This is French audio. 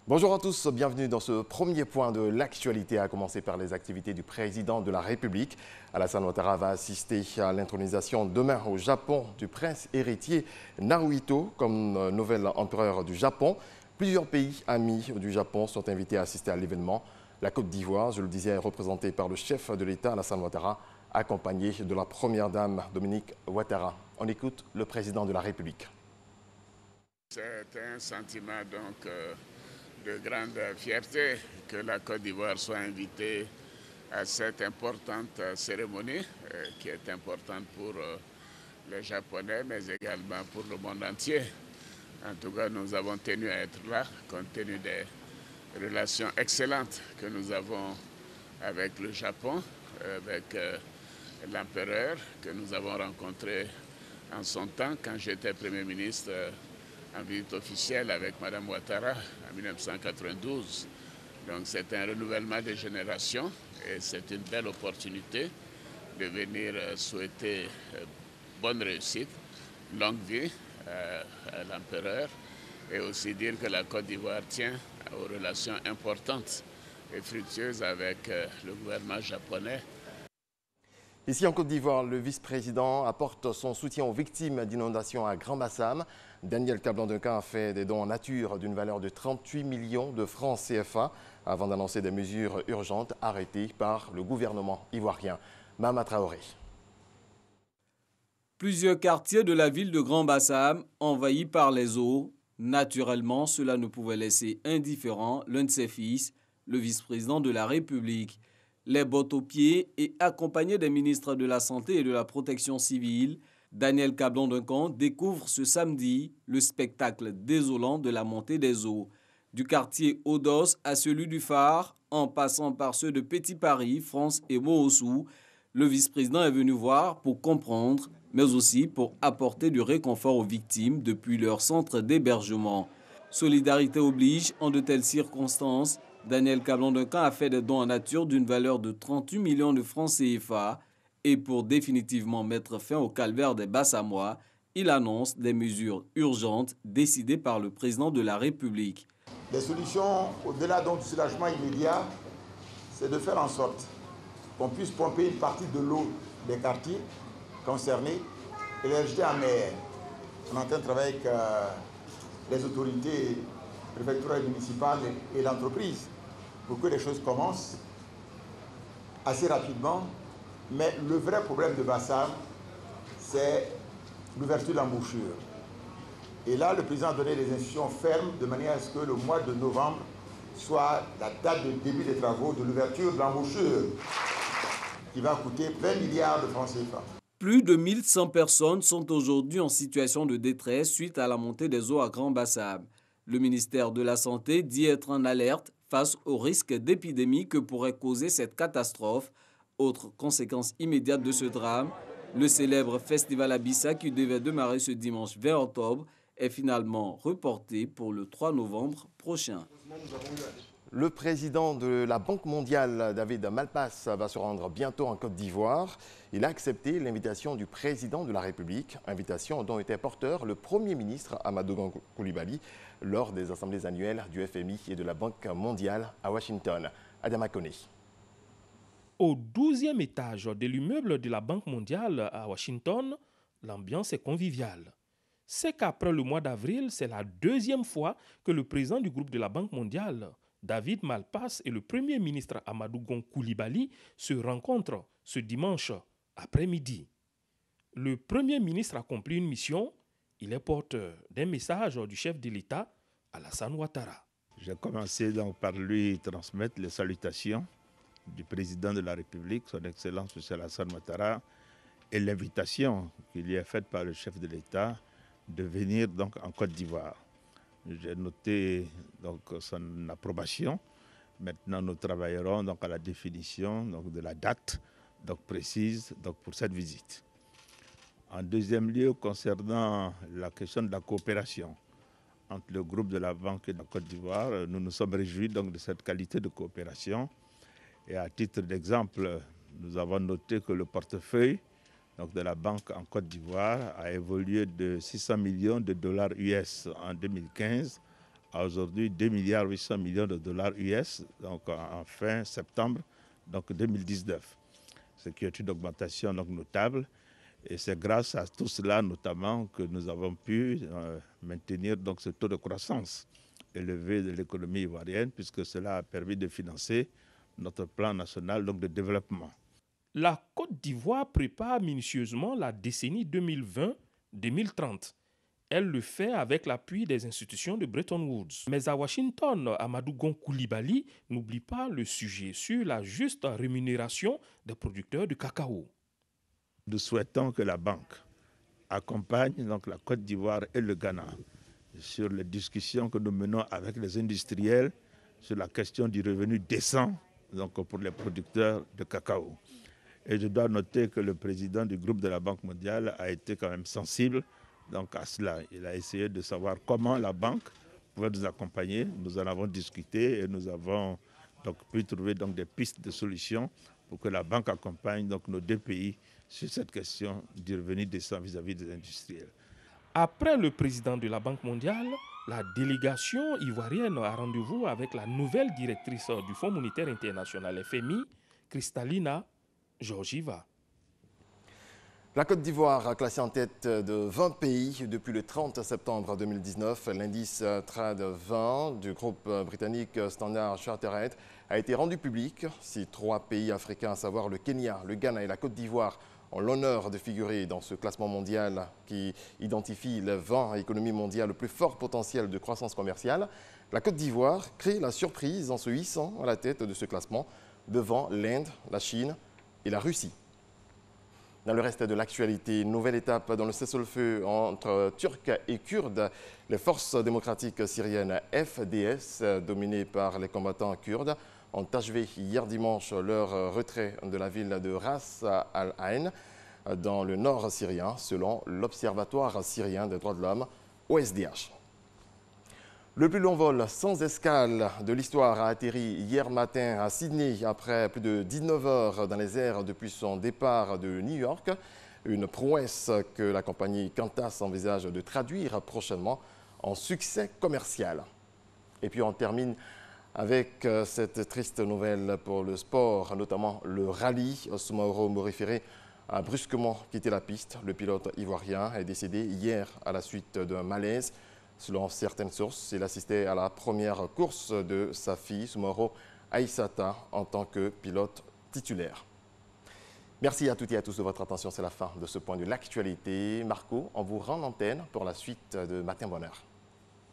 Bonjour à tous, bienvenue dans ce premier point de l'actualité, à commencer par les activités du président de la République. Alassane Ouattara va assister à l'intronisation demain au Japon du prince héritier Naruhito comme nouvel empereur du Japon. Plusieurs pays amis du Japon sont invités à assister à l'événement. La Côte d'Ivoire, je le disais, est représentée par le chef de l'État, Alassane Ouattara, accompagné de la première dame, Dominique Ouattara. On écoute le président de la République. C'est un sentiment de grande fierté que la Côte d'Ivoire soit invitée à cette importante cérémonie qui est importante pour les Japonais mais également pour le monde entier. En tout cas, nous avons tenu à être là compte tenu des relations excellentes que nous avons avec le Japon, avec l'empereur que nous avons rencontré en son temps quand j'étais Premier ministre en visite officielle avec Mme Ouattara en 1992. Donc c'est un renouvellement des générations et c'est une belle opportunité de venir souhaiter bonne réussite, longue vie à l'empereur et aussi dire que la Côte d'Ivoire tient aux relations importantes et fructueuses avec le gouvernement japonais. Ici en Côte d'Ivoire, le vice-président apporte son soutien aux victimes d'inondations à Grand-Bassam. Daniel Kablan-Duncan a fait des dons en nature d'une valeur de 38 millions de francs CFA avant d'annoncer des mesures urgentes arrêtées par le gouvernement ivoirien. Mama Traoré. Plusieurs quartiers de la ville de Grand-Bassam envahis par les eaux. Naturellement, cela ne pouvait laisser indifférent l'un de ses fils, le vice-président de la République. Les bottes aux pieds et accompagné des ministres de la Santé et de la Protection civile, Daniel Kablan-Duncan découvre ce samedi le spectacle désolant de la montée des eaux. Du quartier Odos à celui du Phare, en passant par ceux de Petit Paris, France et Moossou, le vice-président est venu voir pour comprendre, mais aussi pour apporter du réconfort aux victimes depuis leur centre d'hébergement. Solidarité oblige en de telles circonstances. Daniel Kablan-Duncan a fait des dons en nature d'une valeur de 38 millions de francs CFA et pour définitivement mettre fin au calvaire des Bassamois, il annonce des mesures urgentes décidées par le président de la République. Les solutions, au-delà du soulagement immédiat, c'est de faire en sorte qu'on puisse pomper une partie de l'eau des quartiers concernés et les rejeter en mer. On est en train de travailler avec les autorités préfectorales et municipales et l'entreprise pour que les choses commencent assez rapidement. Mais le vrai problème de Bassam, c'est l'ouverture de l'embouchure. Et là, le président a donné des instructions fermes de manière à ce que le mois de novembre soit la date de début des travaux de l'ouverture de l'embouchure qui va coûter 20 milliards de francs CFA. Plus de 1100 personnes sont aujourd'hui en situation de détresse suite à la montée des eaux à Grand-Bassam. Le ministère de la Santé dit être en alerte face au risque d'épidémie que pourrait causer cette catastrophe. Autre conséquence immédiate de ce drame, le célèbre festival Abissa qui devait démarrer ce dimanche 20 octobre est finalement reporté pour le 3 novembre prochain. Le président de la Banque mondiale, David Malpass, va se rendre bientôt en Côte d'Ivoire. Il a accepté l'invitation du président de la République, invitation dont était porteur le Premier ministre Amadou Gon Coulibaly lors des assemblées annuelles du FMI et de la Banque mondiale à Washington. Adama Kone. Au 12e étage de l'immeuble de la Banque mondiale à Washington, l'ambiance est conviviale. C'est qu'après le mois d'avril, c'est la deuxième fois que le président du groupe de la Banque mondiale, David Malpass, et le Premier ministre Amadou Gon Coulibaly se rencontrent ce dimanche après-midi. Le Premier ministre accomplit une mission. Il est porteur d'un message du chef de l'État, Alassane Ouattara. J'ai commencé donc par lui transmettre les salutations du président de la République, son Excellence M. Alassane Ouattara, et l'invitation qui lui est faite par le chef de l'État de venir donc en Côte d'Ivoire. J'ai noté donc son approbation. Maintenant, nous travaillerons donc à la définition donc de la date donc précise donc pour cette visite. En deuxième lieu, concernant la question de la coopération entre le groupe de la Banque et de la Côte d'Ivoire, nous nous sommes réjouis donc de cette qualité de coopération. Et à titre d'exemple, nous avons noté que le portefeuille donc de la banque en Côte d'Ivoire a évolué de 600 millions de dollars US en 2015 à aujourd'hui 2,8 milliards de dollars US, donc en fin septembre donc 2019, ce qui est une augmentation donc notable. Et c'est grâce à tout cela notamment que nous avons pu maintenir donc ce taux de croissance élevé de l'économie ivoirienne, puisque cela a permis de financer notre plan national donc, de développement. La Côte d'Ivoire prépare minutieusement la décennie 2020-2030. Elle le fait avec l'appui des institutions de Bretton Woods. Mais à Washington, Amadou Gon Coulibaly n'oublie pas le sujet sur la juste rémunération des producteurs de cacao. Nous souhaitons que la banque accompagne donc la Côte d'Ivoire et le Ghana sur les discussions que nous menons avec les industriels sur la question du revenu décent donc pour les producteurs de cacao. Et je dois noter que le président du groupe de la Banque mondiale a été quand même sensible donc à cela. Il a essayé de savoir comment la banque pouvait nous accompagner. Nous en avons discuté et nous avons donc pu trouver donc des pistes de solutions pour que la banque accompagne donc nos deux pays sur cette question du revenu décent vis-à-vis des industriels. Après le président de la Banque mondiale, la délégation ivoirienne a rendez-vous avec la nouvelle directrice du Fonds monétaire international FMI, Kristalina Georgieva. La Côte d'Ivoire a classé en tête de 20 pays depuis le 30 septembre 2019. L'indice Trade 20 du groupe britannique Standard Chartered a été rendu public. Si 3 pays africains, à savoir le Kenya, le Ghana et la Côte d'Ivoire, ont l'honneur de figurer dans ce classement mondial qui identifie les 20 économies mondiales le plus fort potentiel de croissance commerciale, la Côte d'Ivoire crée la surprise en se hissant à la tête de ce classement devant l'Inde, la Chine et la Russie. Dans le reste de l'actualité, nouvelle étape dans le cessez-le-feu entre Turcs et Kurdes. Les forces démocratiques syriennes FDS, dominées par les combattants kurdes, ont achevé hier dimanche leur retrait de la ville de Ras al-Ain dans le nord syrien, selon l'Observatoire syrien des droits de l'homme, OSDH. Le plus long vol sans escale de l'histoire a atterri hier matin à Sydney après plus de 19 heures dans les airs depuis son départ de New York. Une prouesse que la compagnie Qantas envisage de traduire prochainement en succès commercial. Et puis on termine avec cette triste nouvelle pour le sport, notamment le rallye. Soumaoro Morifere a brusquement quitté la piste. Le pilote ivoirien est décédé hier à la suite d'un malaise. Selon certaines sources, il assistait à la première course de sa fille, Soumaoro Aïssata, en tant que pilote titulaire. Merci à toutes et à tous de votre attention. C'est la fin de ce point de l'actualité. Marco, on vous rend l'antenne pour la suite de Matin Bonheur.